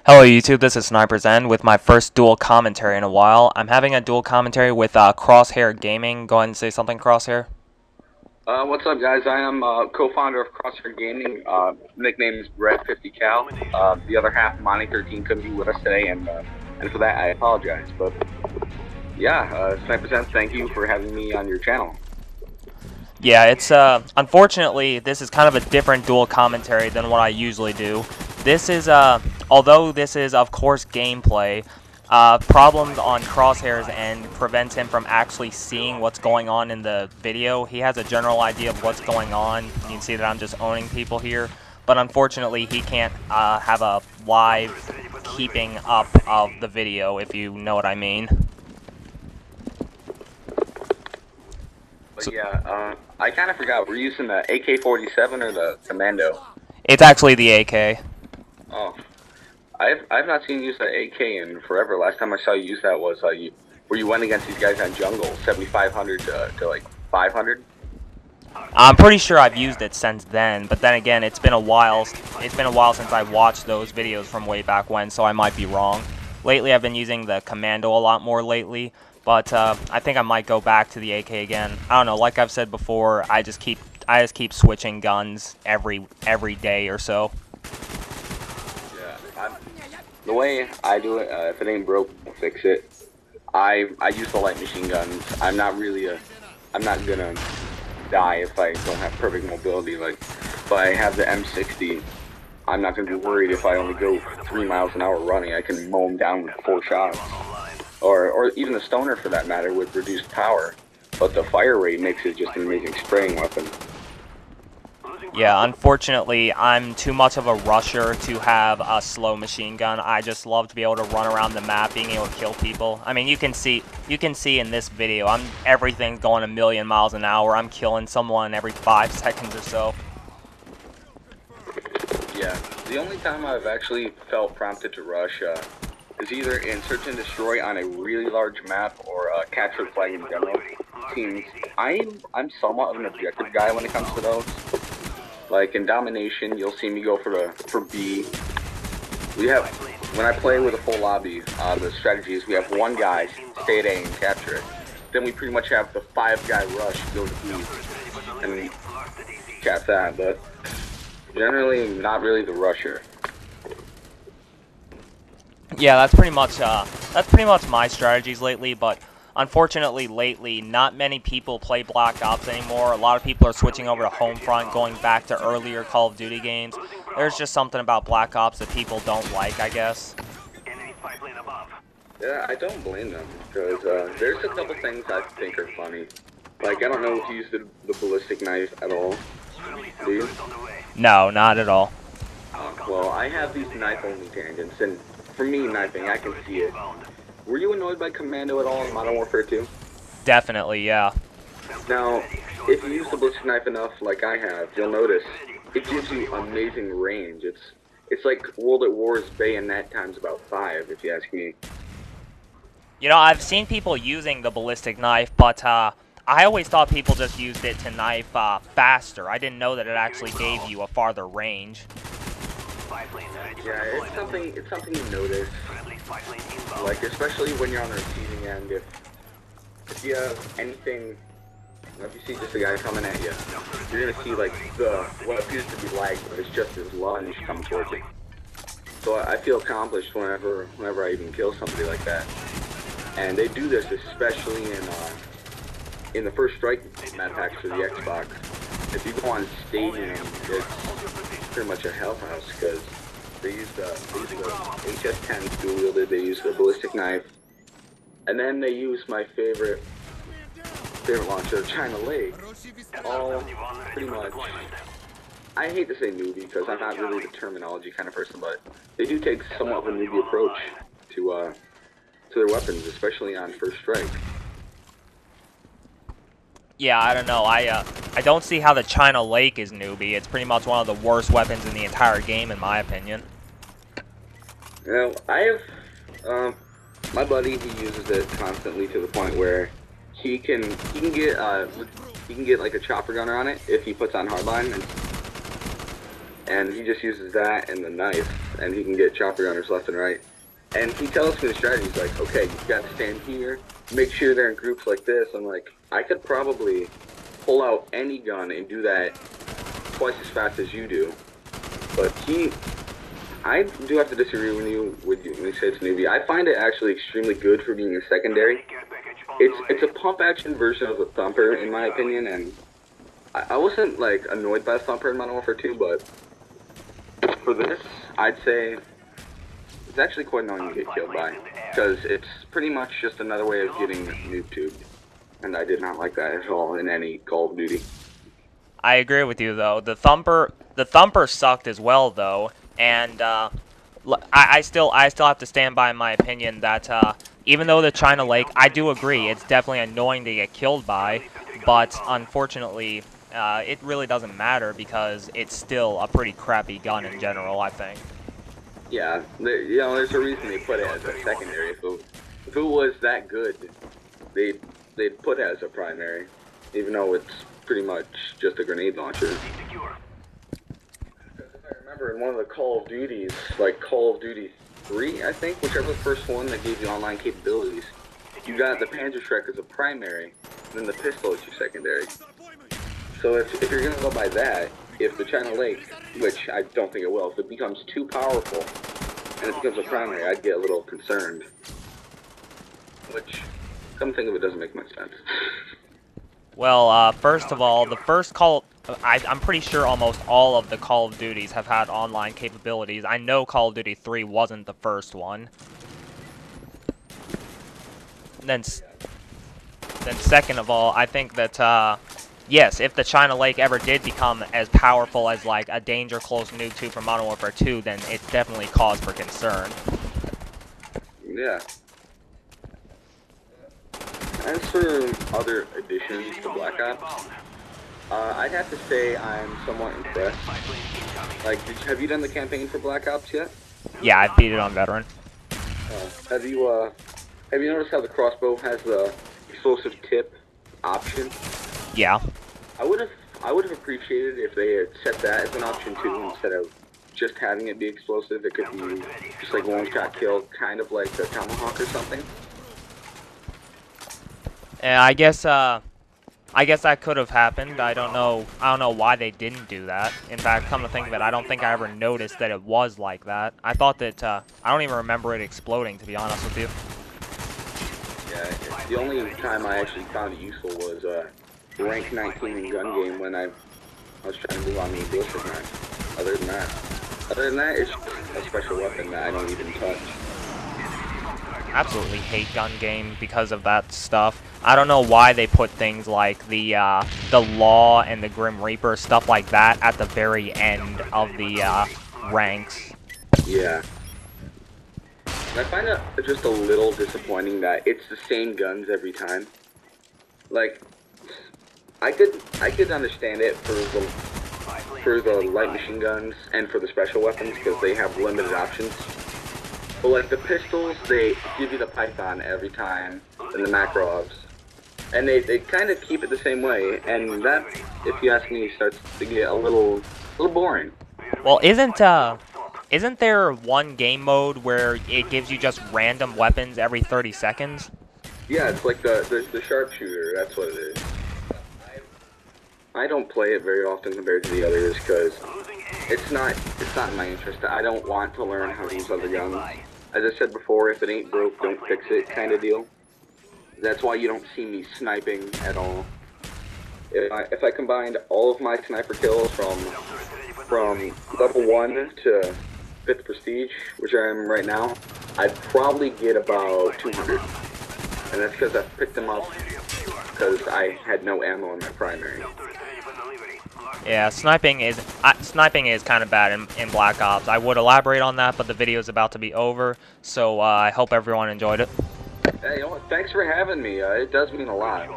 Hello YouTube, this is Sniper Zen with my first dual commentary in a while. I'm having a dual commentary with Crosshair Gaming. Go ahead and say something, Crosshair. What's up, guys? I am co-founder of Crosshair Gaming. Nickname is Red50Cal. The other half, Monty13, couldn't be with us today, and for that, I apologize. But yeah, Sniper Zen, thank you for having me on your channel. Yeah, it's unfortunately this is kind of a different dual commentary than what I usually do. This is although this is of course gameplay, problems on Crosshair's end prevents him from actually seeing what's going on in the video. He has a general idea of what's going on. You can see that I'm just owning people here, but unfortunately he can't have a live keeping up of the video, if you know what I mean. But yeah, I kind of forgot. We're using the AK-47 or the Commando? It's actually the AK. Oh, I've not seen you use the AK in forever. Last time I saw you use that was where you went against these guys on jungle, 7,500 to like 500. I'm pretty sure I've used it since then, but then again, it's been a while. It's been a while since I watched those videos from way back when, so I might be wrong. Lately, I've been using the Commando a lot more lately, but I think I might go back to the AK again. I don't know. Like I've said before, I just keep switching guns every day or so. The way I do it, if it ain't broke, I'll fix it. I use the light machine guns. I'm not gonna die if I don't have perfect mobility. Like, if I have the M60, I'm not gonna be worried if I only go 3 miles an hour running. I can mow them down with 4 shots, or even the Stoner for that matter with reduced power. But the fire rate makes it just an amazing spraying weapon. Yeah, unfortunately, I'm too much of a rusher to have a slow machine gun. I just love to be able to run around the map, being able to kill people. I mean, you can see in this video, everything's going a million miles an hour. I'm killing someone every 5 seconds or so. Yeah, the only time I've actually felt prompted to rush is either in search and destroy on a really large map or capture the flag in general. Teams, I'm somewhat of an objective guy when it comes to those. Like in Domination, you'll see me go for B. When I play with a full lobby, the strategy is we have one guy stay at A and capture it. Then we pretty much have the 5-guy rush go to B and cap that. But generally, not really the rusher. Yeah, that's pretty much my strategies lately, but unfortunately lately not many people play Black Ops anymore. A lot of people are switching over to Homefront, going back to earlier Call of Duty games. There's just something about Black Ops that people don't like, I guess. Yeah, I don't blame them, because there's a couple things I think are funny. Like, I don't know if you use the ballistic knife at all. Do you? No, not at all. Well, I have these knife-only tangents, and for me, knifing, I can see it. Were you annoyed by Commando at all in Modern Warfare 2? Definitely, yeah. Now, if you use the ballistic knife enough, like I have, you'll notice it gives you amazing range. It's like World at War's bayonet times about 5, if you ask me. You know, I've seen people using the ballistic knife, but I always thought people just used it to knife faster. I didn't know that it actually gave you a farther range. Yeah, it's something you notice. Like, especially when you're on the receiving end, if you have anything, if you see just a guy coming at you, you're gonna see like what appears to be lag, but it's just his lunge coming towards you. So I feel accomplished whenever I even kill somebody like that. And they do this especially in the First Strike map packs for the Xbox. If you go on Stadium, it's pretty much a hellhouse because they use the HS-10 dual-wielded, they use the ballistic knife, and then they use my favorite launcher, China Lake. All pretty much, I hate to say newbie because I'm not really the terminology kind of person, but they do take somewhat of a newbie approach to their weapons, especially on First Strike. Yeah, I don't know. I don't see how the China Lake is newbie. It's pretty much one of the worst weapons in the entire game, in my opinion. You know, I have my buddy. He uses it constantly to the point where he can get like a chopper gunner on it if he puts on hardline, and he just uses that and the knife. and he can get chopper gunners left and right. And he tells me the strategy. He's like, okay, you've got to stand here, make sure they're in groups like this. I'm like, I could probably pull out any gun and do that twice as fast as you do. But I do have to disagree with you when you say it's newbie. I find it actually extremely good for being a secondary. It's a pump action version of the thumper, in my opinion, and I wasn't like annoyed by the thumper in Modern Warfare 2, but for this, I'd say it's actually quite annoying to get killed by, because it's pretty much just another way of getting noob tubed, and I did not like that at all in any Call of Duty. I agree with you though. The thumper sucked as well though, and I still have to stand by my opinion that even though the China Lake, I do agree, it's definitely annoying to get killed by, but unfortunately, it really doesn't matter because it's still a pretty crappy gun in general, I think. Yeah, there's a reason they put it as a secondary. If it was that good, they'd put it as a primary, even though it's pretty much just a grenade launcher. Because if I remember in one of the Call of Duties, like Call of Duty 3, I think, whichever the first one that gave you online capabilities, you got the Panzerschreck as a primary, and then the pistol as your secondary. So if you're going to go by that, if the China Lake, which I don't think it will, if it becomes too powerful and it becomes a primary, I'd get a little concerned. Which, come think of it, doesn't make much sense. Well, first of all, I'm pretty sure almost all of the Call of Duties have had online capabilities. I know Call of Duty 3 wasn't the first one. Then second of all, I think that, yes, if the China Lake ever did become as powerful as, like, a danger close noob tube from Modern Warfare 2, then it's definitely cause for concern. Yeah. As for other additions to Black Ops, I'd have to say I'm somewhat impressed. Like, have you done the campaign for Black Ops yet? Yeah, I beat it on Veteran. Have you noticed how the crossbow has the explosive tip option? Yeah. I would have appreciated if they had set that as an option too, instead of just having it be explosive. It could be just like one shot kill, kind of like the Tomahawk or something. Yeah, I guess that could have happened. I don't know why they didn't do that. In fact, come to think of it, I don't think I ever noticed that it was like that. I thought that I don't even remember it exploding, to be honest with you. Yeah, the only time I actually found it useful was rank 19 in gun game when I was trying to move on the ballistic knife. Other than that, it's a special weapon that I don't even touch. Absolutely hate gun game because of that stuff. I don't know why they put things like the Law and the Grim Reaper, stuff like that, at the very end of the ranks. Yeah. I find it just a little disappointing that it's the same guns every time. Like, I could understand it for the light machine guns and for the special weapons because they have limited options. But like the pistols, they give you the Python every time, and the Makarovs. And they kind of keep it the same way, and that, if you ask me, starts to get a little boring. Well, isn't there one game mode where it gives you just random weapons every 30 seconds? Yeah, it's like the sharpshooter, that's what it is. I don't play it very often compared to the others, because it's not in my interest. I don't want to learn how to use other guns. As I said before, if it ain't broke, don't fix it kind of deal. That's why you don't see me sniping at all. If I combined all of my sniper kills from level 1 to 5th prestige, which I am right now, I'd probably get about 200. And that's because I picked them up because I had no ammo in my primary. Yeah, sniping is kind of bad in Black Ops. I would elaborate on that, but the video is about to be over, so I hope everyone enjoyed it. Hey, you know what? Thanks for having me. It does mean a lot.